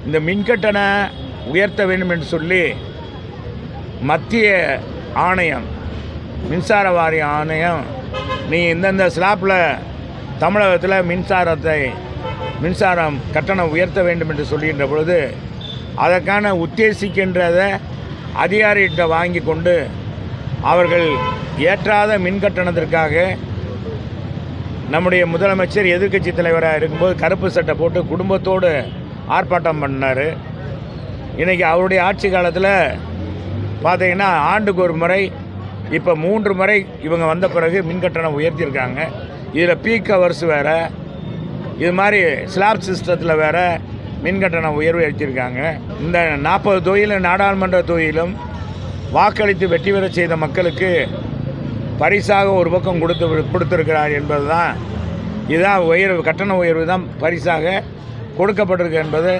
இந்த மின்கட்டண உயர்த்த வேண்டும் என்று சொல்லி மத்திய ஆணையம், மின்சார வாரிய ஆணையம், நீ இந்தந்த ஸ்லாப்பில் தமிழகத்தில் மின்சாரம் கட்டணம் உயர்த்த வேண்டும் என்று சொல்கின்ற பொழுது அதற்கான உத்தேசிக்கின்றதை அதிகாரிகிட்ட வாங்கி கொண்டு அவர்கள் ஏற்றாத மின் கட்டணத்திற்காக நம்முடைய முதலமைச்சர் எதிர்க்கட்சி தலைவராக இருக்கும்போது கருப்பு சட்டை போட்டு குடும்பத்தோடு ஆர்ப்பாட்டம் பண்ணார். இன்றைக்கி அவருடைய ஆட்சி காலத்தில் பார்த்தீங்கன்னா ஆண்டுக்கு ஒரு முறை, இப்போ 3 முறை இவங்க வந்த பிறகு மின்கட்டணம் உயர்த்தியிருக்காங்க. இதில் பீக் ஹவர்ஸ் வேறு, இது மாதிரி ஸ்லாப் சிஸ்டத்தில் வேறு மின்கட்டணம் உயர்வு அளித்திருக்காங்க. இந்த 40 தொகுதியிலும் நாடாளுமன்ற தொகுதியிலும் வாக்களித்து வெற்றி பெற செய்த மக்களுக்கு பரிசாக ஒரு பக்கம் கொடுத்திருக்கிறார் என்பது தான், இதுதான் கட்டண உயர்வு தான் பரிசாக கொடுக்கப்பட்டிருக்கு என்பது